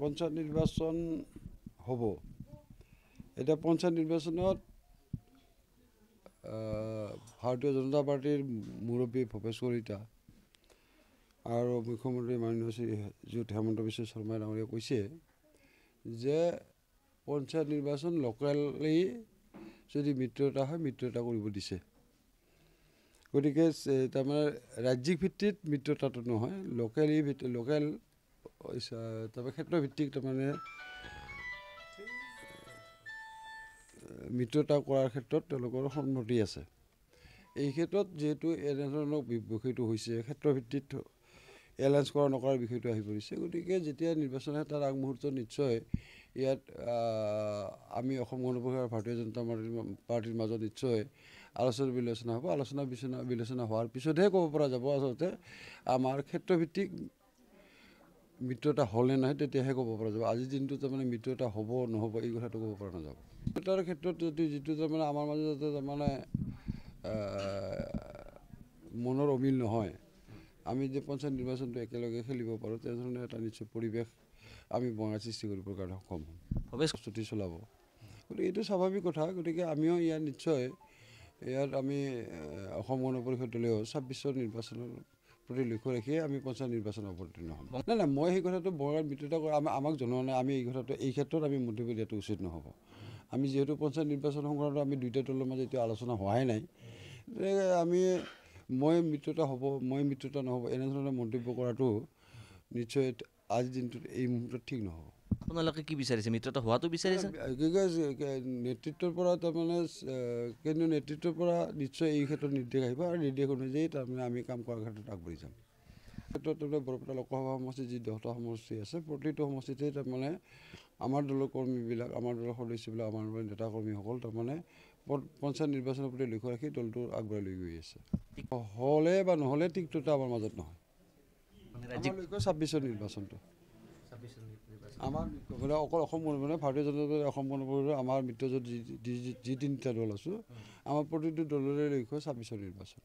পঞ্চায়ত নিৰ্বাচন হ'ব এটা পঞ্চায়ত নিৰ্বাচনত ভাৰতীয় জনতা পাৰ্টিৰ মুৰব্বী ভূপেশ কলিতা আৰু মুখ্যমন্ত্ৰী মাননীয় শ্ৰীযুত হেমন্ত বিশ্ব শৰ্মা ডাঙৰীয়াই কৈছে যে পঞ্চায়ত নিৰ্বাচন লোকেলি যদি মিত্ৰতা হয় মিত্ৰতা কৰিব দিছে গতিকে তাৰমানে ৰাজ্যিক ভিত্তিত মিত্ৰতাটো নহয় লোকেল তাৰমানে ক্ষেত্ৰভিত্তিক তাৰমানে মিত্ৰতা কৰাৰ ক্ষেত্ৰত তেওঁলোকৰ সন্মতি আছে এই ক্ষেত্ৰত যেহেতু এনেধৰণৰ বিষয়টো হৈছে ক্ষেত্ৰভিত্তিত এলায়েন্স কৰা নকৰাৰ বিষয়টো আহি পৰিছে গতিকে যেতিয়া নিৰ্বাচন হয় তাৰ আগমুহূৰ্তত নিশ্চয় ইয়াত আমি অসম গণ পৰিষদ ভাৰতীয় জনতা পাৰ্টিৰ মাজত নিশ্চয় আলোচনা বিলোচনা হ'ব আলোচনা বিলোচনা হোৱাৰ পিছতহে ক'ব পৰা যাব আচলতে আমাৰ ক্ষেত্ৰভিত্তিক মিত্ৰতা হ'লে নাই তেতিয়াহে ক'ব পৰা যাব আজিৰ দিনটোত তাৰমানে মিত্ৰতা হ'ব নহ'ব এই কথাটো ক'ব পৰা নাযাব মিত্ৰতাৰ ক্ষেত্ৰত যদি যিটো তাৰমানে আমাৰ মাজত তাৰমানে মনৰ অমিল নহয় আমি যে পঞ্চায়ত নিৰ্বাচনটো একেলগে খেলিব পাৰোঁ তেনেধৰণে এটা নিশ্চয় পৰিৱেশ আমি বঙাই সৃষ্টি কৰিবৰ কাৰণে সক্ষম হ'ম প্ৰস্তুতি চলাব গতিকে এইটো স্বাভাৱিক কথা গতিকে আমিও ইয়াত নিশ্চয় ইয়াত আমি অসম গণ পৰিষদ দলেও ২৬ৰ নিৰ্বাচনৰ প্ৰতি লক্ষ্য ৰাখিয়ে আমি পঞ্চায়ত নিৰ্বাচনত অৱতীৰ্ণ হ'ম নাই মই সেই কথাটো বঙাইৰ মিত্ৰতা কৰা আমাক জনোৱা নাই আমি এই ক্ষেত্ৰত আমি মন্তব্য দিয়াটো উচিত নহ'ব আমি যিহেতু পঞ্চায়ত নিৰ্বাচন সংক্ৰান্তত আমি দুয়োটা দলৰ মাজত এতিয়া আলোচনা হোৱাই নাই আমি মই মিত্ৰতা হ'ব মই মিত্ৰতা নহ'ব এনেধৰণৰ মন্তব্য কৰাটো নিশ্চয় আজিৰ দিনটোত এই মুহূৰ্তত ঠিক নহ'ব আপোনালোকে কি বিচাৰিছে মিত্ৰতা হোৱাটো বিচাৰিছে নেতৃত্বৰ পৰা তাৰমানে কেন্দ্ৰীয় নেতৃত্বৰ পৰা নিশ্চয় এই ক্ষেত্ৰত নিৰ্দেশ আহিব আৰু নিৰ্দেশ অনুযায়ী তাৰমানে আমি কাম কৰাৰ ক্ষেত্ৰত আগবাঢ়ি যাম ক্ষেত্ৰত তাৰমানে বৰপেটা লোকসভা সমষ্টি যি 10টা সমষ্টি আছে প্ৰতিটো সমষ্টিতে তাৰমানে আমাৰ দলৰ কৰ্মীবিলাক আমাৰ দলৰ সদস্যবিলাক আমাৰ নেতা কৰ্মীসকল তাৰমানে পঞ্চায়ত নিৰ্বাচনৰ প্ৰতি লক্ষ্য ৰাখি দলটো আগবঢ়াই লৈ গৈ আছে হ'লে বা নহ'লে তিক্ততা আমাৰ মাজত নহয় লক্ষ্য ২৬ৰ নিৰ্বাচনটো আমাৰ অকল অসম মানে ভাৰতীয় জনতা পাৰ্টি অসম গণ পৰিষদৰ আমাৰ মিত্ৰজোঁট যি তিনিটা দল আছোঁ আমাৰ প্ৰতিটো দলৰে লক্ষ্য ২৬ৰ নিৰ্বাচন